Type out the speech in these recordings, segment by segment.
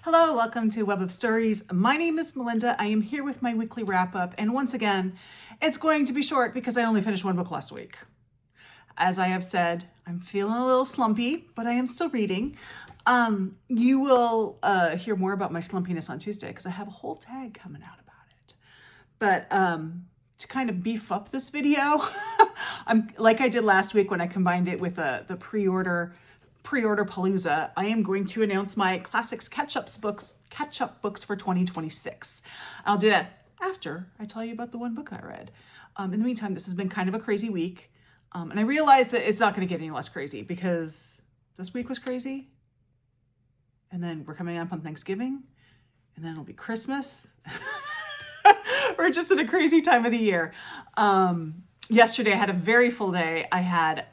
Hello, welcome to Web of Stories. My name is Melinda. I am here with my weekly wrap-up, and once again, it's going to be short because I only finished one book last week. As I have said, I'm feeling a little slumpy, but I am still reading. You will hear more about my slumpiness on Tuesday because I have a whole tag coming out about it. But to kind of beef up this video, I'm like I did last week when I combined it with the pre-order palooza, I am going to announce my classics catch-up books for 2026. I'll do that after I tell you about the one book I read. In the meantime, this has been kind of a crazy week. And I realized that it's not going to get any less crazy because this week was crazy. And then we're coming up on Thanksgiving. And then it'll be Christmas. We're just in a crazy time of the year. Yesterday, I had a very full day. I had...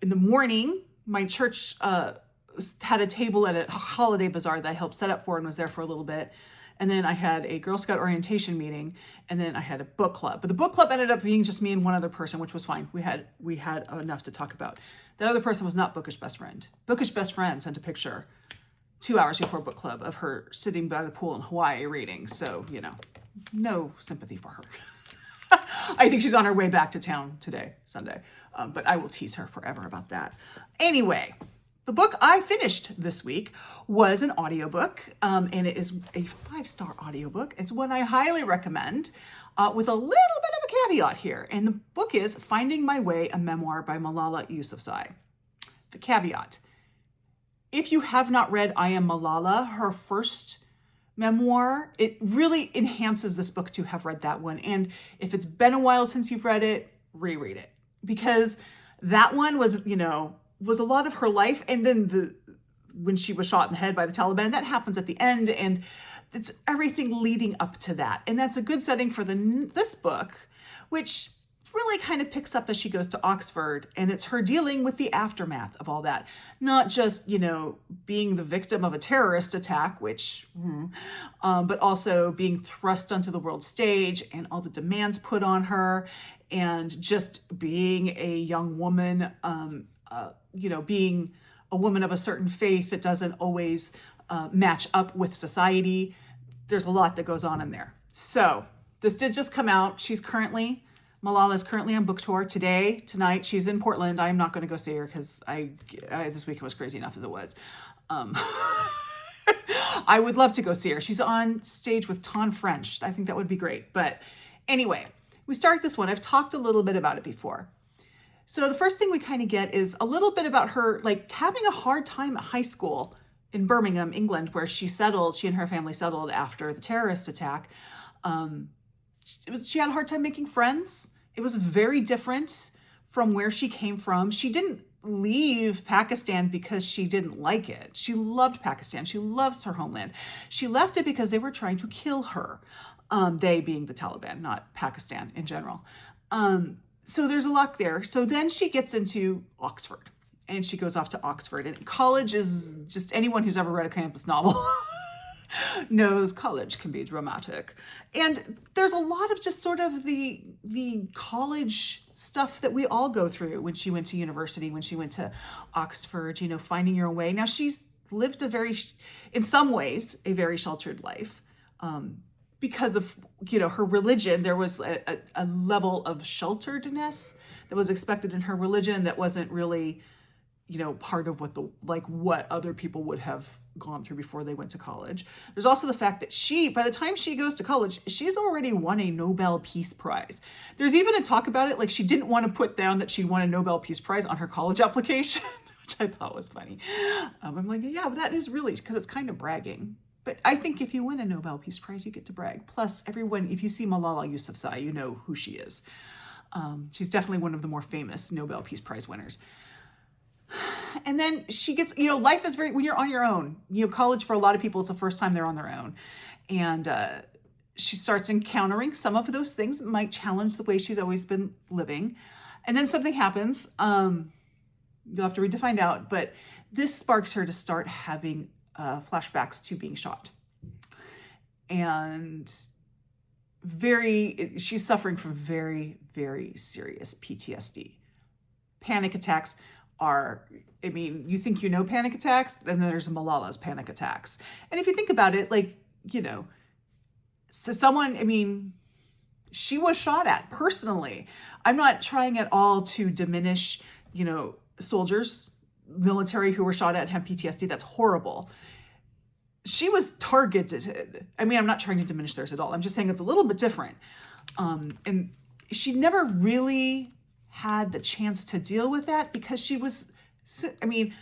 in the morning, my church had a table at a holiday bazaar that I helped set up for and was there for a little bit. And then I had a Girl Scout orientation meeting, and then I had a book club. But the book club ended up being just me and one other person, which was fine. We had enough to talk about. That other person was not Bookish Best Friend. Bookish Best Friend sent a picture 2 hours before book club of her sitting by the pool in Hawaii reading. So, no sympathy for her. I think she's on her way back to town today, Sunday. But I will tease her forever about that. Anyway, the book I finished this week was an audiobook, and it is a 5-star audiobook. It's one I highly recommend, with a little bit of a caveat here. And the book is Finding My Way, a Memoir by Malala Yousafzai. The caveat: if you have not read I Am Malala, her first memoir, it really enhances this book to have read that one. And if it's been a while since you've read it, reread it. Because that one was a lot of her life. And then when she was shot in the head by the Taliban, that happens at the end. And it's everything leading up to that. And that's a good setting for this book, which really kind of picks up as she goes to Oxford. And it's her dealing with the aftermath of all that. Not just, being the victim of a terrorist attack, but also being thrust onto the world stage and all the demands put on her, and just being a young woman, being a woman of a certain faith that doesn't always match up with society. There's a lot that goes on in there. So this did just come out. Malala is currently on book tour tonight. She's in Portland. I'm not going to go see her because this week was crazy enough as it was. I would love to go see her. She's on stage with Ton French. I think that would be great. But anyway, we start this one. I've talked a little bit about it before. So the first thing we kind of get is a little bit about her, having a hard time at high school in Birmingham, England, where she and her family settled after the terrorist attack. She had a hard time making friends. It was very different from where she came from. She didn't leave Pakistan because she didn't like it. She loved Pakistan. She loves her homeland. She left it because they were trying to kill her. They being the Taliban, not Pakistan in general. So there's a lot there. So then she gets into Oxford, and she goes off to Oxford. And college is just, anyone who's ever read a campus novel knows college can be dramatic. And there's a lot of just sort of the college stuff that we all go through when she went to university, when she went to Oxford, finding your way. Now, she's lived in some ways, a very sheltered life. Because of, her religion, there was a level of shelteredness that was expected in her religion that wasn't really, part of what other people would have gone through before they went to college. There's also the fact that by the time she goes to college, she's already won a Nobel Peace Prize. There's even a talk about it, she didn't want to put down that she'd won a Nobel Peace Prize on her college application, which I thought was funny. I'm like, yeah, but that is really, because it's kind of bragging. But I think if you win a Nobel Peace Prize, you get to brag. Plus, everyone, if you see Malala Yousafzai, you know who she is. She's definitely one of the more famous Nobel Peace Prize winners. And then she gets, life is when you're on your own. College for a lot of people is the first time they're on their own. And she starts encountering some of those things that might challenge the way she's always been living. And then something happens. You'll have to read to find out. But this sparks her to start having flashbacks to being shot. And she's suffering from very, very serious PTSD. Panic attacks, are, I mean, you think you know panic attacks, and then there's Malala's panic attacks. And if you think about it, like, you know, so someone, I mean, she was shot at personally. I'm not trying at all to diminish, you know, soldiers, military who were shot at and have PTSD. That's horrible. She was targeted. I mean, I'm not trying to diminish theirs at all. I'm just saying it's a little bit different. And she never really had the chance to deal with that because she was, I mean,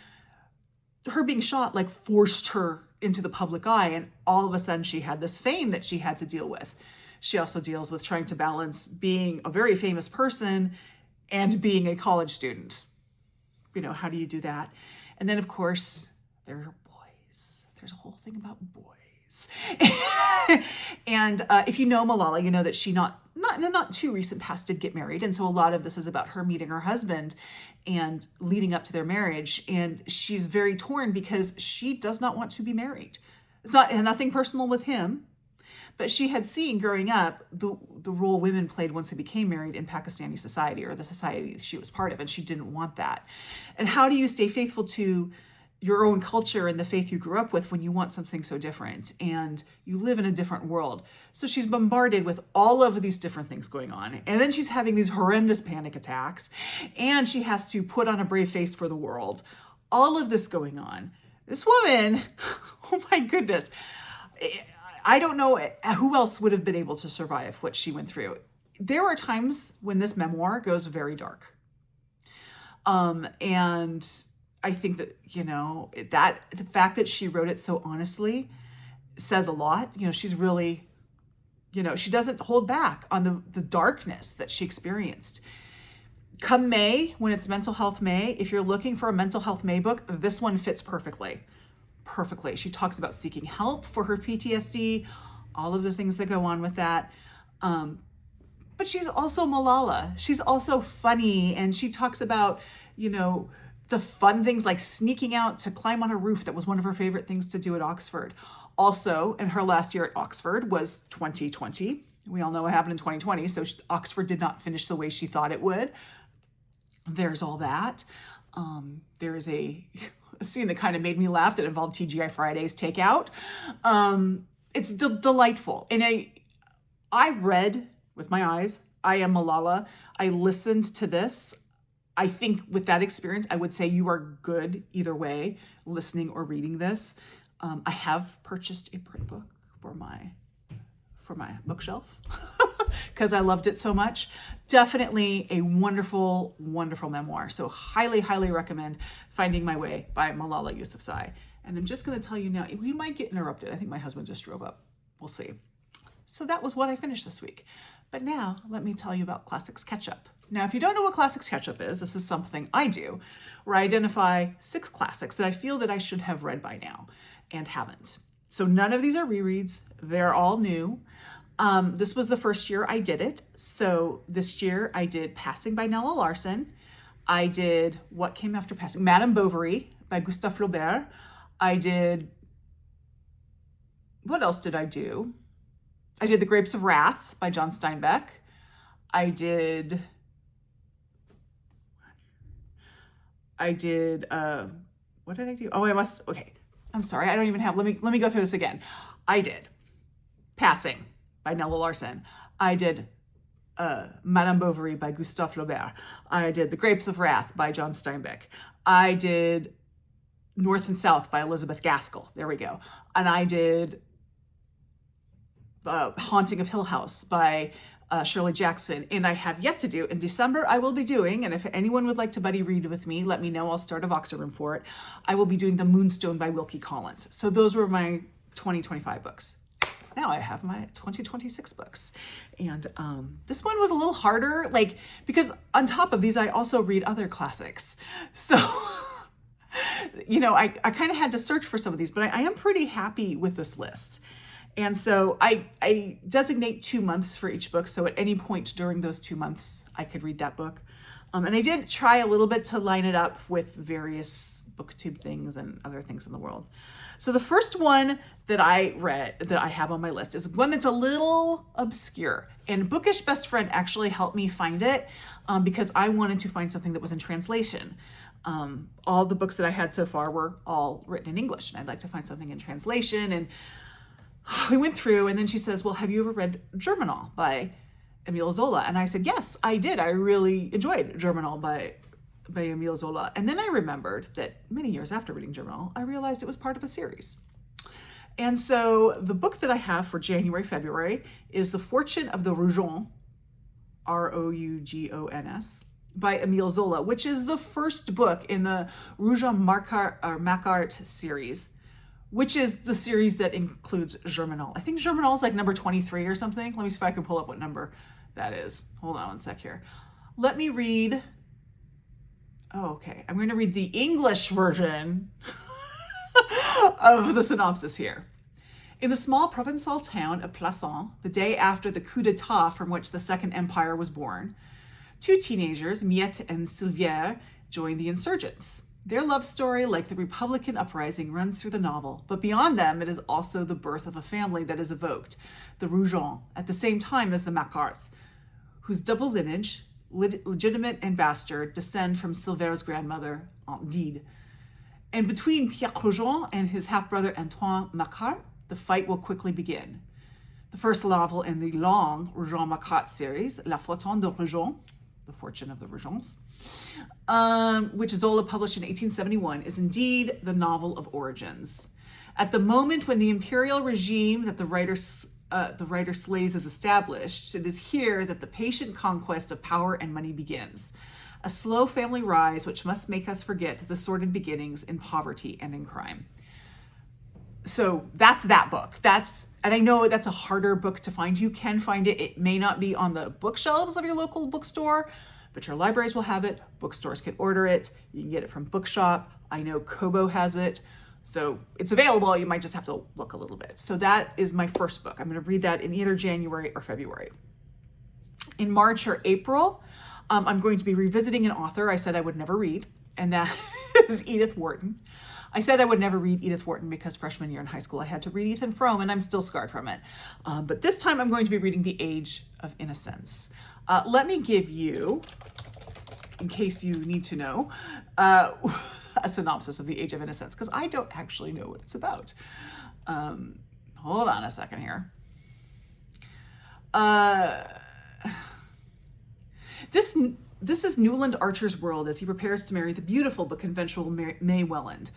her being shot like forced her into the public eye, and all of a sudden she had this fame that she had to deal with. She also deals with trying to balance being a very famous person and being a college student. You know, how do you do that? And then, of course, there are boys. There's a whole thing about boys. And if you know Malala, you know that she not too recent past did get married. And so a lot of this is about her meeting her husband and leading up to their marriage. And she's very torn because she does not want to be married. It's nothing personal with him. But she had seen growing up the role women played once they became married in Pakistani society, or the society she was part of, and she didn't want that. And how do you stay faithful to your own culture and the faith you grew up with when you want something so different and you live in a different world? So she's bombarded with all of these different things going on. And then she's having these horrendous panic attacks, and she has to put on a brave face for the world. All of this going on. This woman, oh my goodness, I don't know who else would have been able to survive what she went through. There are times when this memoir goes very dark. And I think that, you know, that the fact that she wrote it so honestly says a lot. You know, she's really, you know, she doesn't hold back on the darkness that she experienced. Come May, when it's Mental Health May, if you're looking for a mental health May book, this one fits perfectly. She talks about seeking help for her PTSD, all of the things that go on with that. But she's also Malala. She's also funny. And she talks about, you know, the fun things like sneaking out to climb on a roof. That was one of her favorite things to do at Oxford. Also, in her last year at Oxford was 2020. We all know what happened in 2020. So Oxford did not finish the way she thought it would. There's all that. There is a scene that kind of made me laugh that involved TGI Fridays takeout. It's delightful. And I read with my eyes, I Am Malala. I listened to this. I think with that experience, I would say you are good either way, listening or reading this. I have purchased a print book for my bookshelf because I loved it so much. Definitely a wonderful, wonderful memoir. So highly, highly recommend Finding My Way by Malala Yousafzai. And I'm just going to tell you now, we might get interrupted. I think my husband just drove up. We'll see. So that was what I finished this week. But now let me tell you about Classics Catch-Up. Now, if you don't know what Classics Catch-Up is, this is something I do where I identify 6 classics that I feel that I should have read by now and haven't. So none of these are rereads. They're all new. This was the first year I did it. So this year I did Passing by Nella Larson. I did What Came After Passing? Madame Bovary by Gustave Flaubert. I did, what else did I do? I did The Grapes of Wrath by John Steinbeck. I did, what did I do? Oh, okay. I'm sorry, I don't even have, let me go through this again. I did Passing by Nella Larson. I did Madame Bovary by Gustave Flaubert. I did The Grapes of Wrath by John Steinbeck. I did North and South by Elizabeth Gaskell. There we go. And I did Haunting of Hill House by Shirley Jackson. And I have yet to do, in December, I will be doing, and if anyone would like to buddy read with me, let me know. I'll start a Voxer room for it. I will be doing The Moonstone by Wilkie Collins. So those were my 2025 books. Now I have my 2026 books. And this one was a little harder, because on top of these, I also read other classics. So, you know, I kind of had to search for some of these, but I am pretty happy with this list. And so I designate 2 months for each book. So at any point during those 2 months, I could read that book. And I did try a little bit to line it up with various booktube things and other things in the world. So the first one that I read, that I have on my list, is one that's a little obscure. And Bookish Best Friend actually helped me find it because I wanted to find something that was in translation. All the books that I had so far were all written in English, and I'd like to find something in translation. And we went through, and then she says, well, have you ever read Germinal by Émile Zola? And I said, yes, I did. I really enjoyed Germinal by Émile Zola. And then I remembered that many years after reading Germinal, I realized it was part of a series. And so the book that I have for January, February is The Fortune of the Rougons, Rougons, by Émile Zola, which is the first book in the Rougon-Macquart series, which is the series that includes Germinal. I think Germinal is like number 23 or something. Let me see if I can pull up what number that is. Hold on one sec here. Let me read. Oh, okay. I'm going to read the English version of the synopsis here. In the small Provençal town of Plassans, the day after the coup d'etat from which the Second Empire was born, two teenagers, Miette and Silvière, join the insurgents. Their love story, like the Republican uprising, runs through the novel, but beyond them, it is also the birth of a family that is evoked, the Rougons, at the same time as the Macquarts, whose double lineage, legitimate and bastard, descend from Silvère's grandmother, Aunt Dide. And between Pierre Rougon and his half-brother Antoine Macquart, the fight will quickly begin. The first novel in the long Rougon-Macquart series, La Fortune de Rougon, The Fortune of the Rougons, which Zola published in 1871, is indeed the novel of origins. At the moment when the imperial regime that the writer slays is established, it is here that the patient conquest of power and money begins. A slow family rise which must make us forget the sordid beginnings in poverty and in crime. So that's that book. And I know that's a harder book to find. You can find it. It may not be on the bookshelves of your local bookstore, but your libraries will have it. Bookstores can order it. You can get it from Bookshop. I know Kobo has it. So it's available. You might just have to look a little bit. So that is my first book. I'm going to read that in either January or February. In March or April, I'm going to be revisiting an author I said I would never read, and that is Edith Wharton. I said I would never read Edith Wharton because freshman year in high school I had to read Ethan Frome, and I'm still scarred from it. But this time I'm going to be reading The Age of Innocence. Let me give you, in case you need to know, a synopsis of The Age of Innocence, because I don't actually know what it's about. Hold on a second here. This is Newland Archer's world as he prepares to marry the beautiful but conventional May Welland.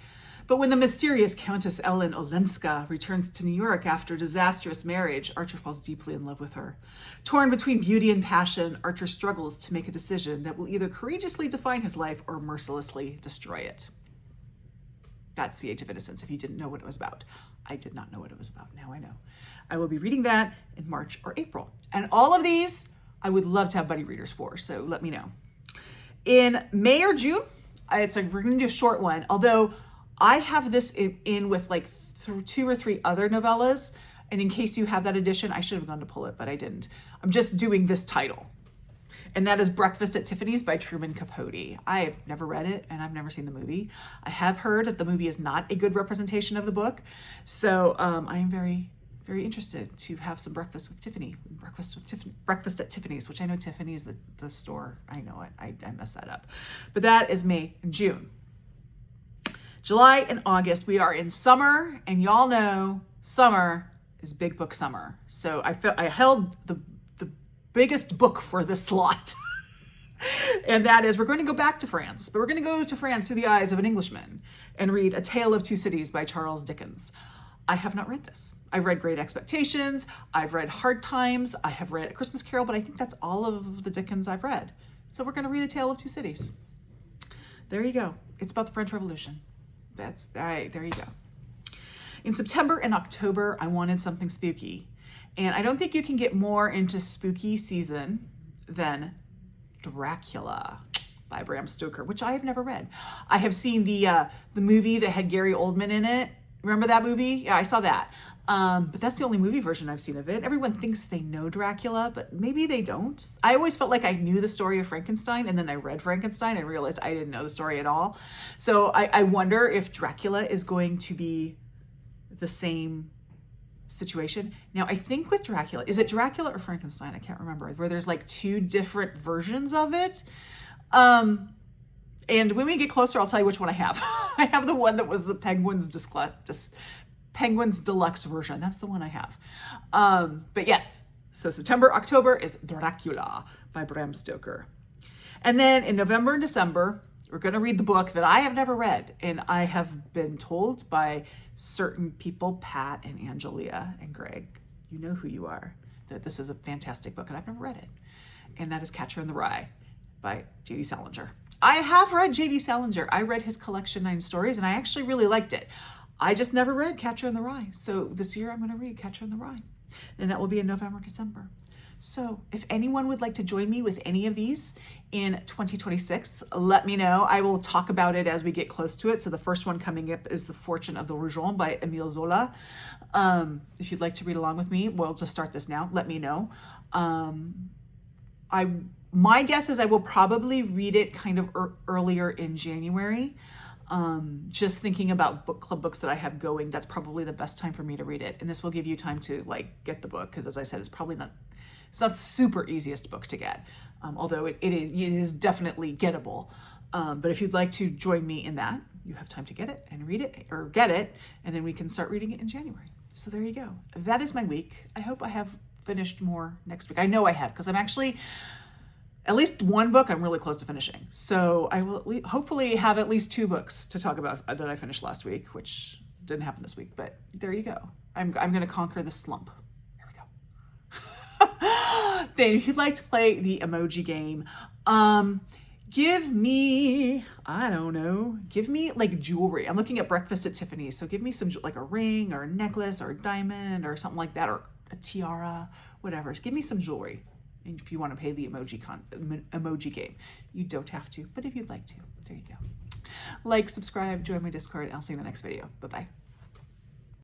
But when the mysterious Countess Ellen Olenska returns to New York after a disastrous marriage, Archer falls deeply in love with her. Torn between beauty and passion, Archer struggles to make a decision that will either courageously define his life or mercilessly destroy it. That's The Age of Innocence, if you didn't know what it was about. I did not know what it was about. Now I know. I will be reading that in March or April. And all of these, I would love to have buddy readers for, so let me know. In May or June, we're going to do a short one, although I have this in with like 2 or 3 other novellas, and in case you have that edition, I should have gone to pull it, but I didn't. I'm just doing this title, and that is Breakfast at Tiffany's by Truman Capote. I have never read it, and I've never seen the movie. I have heard that the movie is not a good representation of the book, so I am very, very interested to have some breakfast with Tiffany. Breakfast at Tiffany's, which I know Tiffany is the store. I know it. I messed that up. But that is May and June. July and August, we are in summer, and y'all know summer is big book summer. So I held the biggest book for this slot. And that is, we're going to go back to France, but we're going to go to France through the eyes of an Englishman and read A Tale of Two Cities by Charles Dickens. I have not read this. I've read Great Expectations. I've read Hard Times. I have read A Christmas Carol, but I think that's all of the Dickens I've read. So we're going to read A Tale of Two Cities. There you go. It's about the French Revolution. That's all right. There you go. In September and October, I wanted something spooky. And I don't think you can get more into spooky season than Dracula by Bram Stoker, which I have never read. I have seen the movie that had Gary Oldman in it. Remember that movie? Yeah, I saw that. But that's the only movie version I've seen of it. Everyone thinks they know Dracula, but maybe they don't. I always felt like I knew the story of Frankenstein, and then I read Frankenstein and realized I didn't know the story at all. So I wonder if Dracula is going to be the same situation. Now, I think with Dracula, is it Dracula or Frankenstein? I can't remember, where there's like 2 different versions of it. And when we get closer, I'll tell you which one I have. I have the one that was the Penguins Deluxe version. That's the one I have. But yes, so September, October is Dracula by Bram Stoker. And then in November and December, we're going to read the book that I have never read. And I have been told by certain people, Pat and Angelia and Greg, you know who you are, that this is a fantastic book, and I've never read it. And that is Catcher in the Rye by J.D. Salinger. I have read J.D. Salinger. I read his collection, 9 Stories, and I actually really liked it. I just never read Catcher in the Rye. So this year I'm going to read Catcher in the Rye. And that will be in November, December. So if anyone would like to join me with any of these in 2026, let me know. I will talk about it as we get close to it. So the first one coming up is The Fortune of the Rougons by Émile Zola. If you'd like to read along with me, we'll just start this now. Let me know. My guess is I will probably read it kind of earlier in January. Just thinking about book club books that I have going, that's probably the best time for me to read it. And this will give you time to like get the book, because as I said, it's not super easiest book to get, although it is definitely gettable. But if you'd like to join me in that, you have time to get it and read it, or get it, and then we can start reading it in January. So there you go. That is my week. I hope I have finished more next week. I know I have, because I'm actually, at least one book I'm really close to finishing. So I will hopefully have at least 2 books to talk about that I finished last week, which didn't happen this week, but there you go. I'm going to conquer the slump. Here we go. Then if you'd like to play the emoji game, give me like jewelry. I'm looking at breakfast at Tiffany's. So give me some, like a ring or a necklace or a diamond or something like that, or a tiara, whatever. Give me some jewelry. And if you want to play the emoji game, you don't have to, but if you'd like to, there you go. Like, subscribe, join my Discord, and I'll see you in the next video. Bye-bye.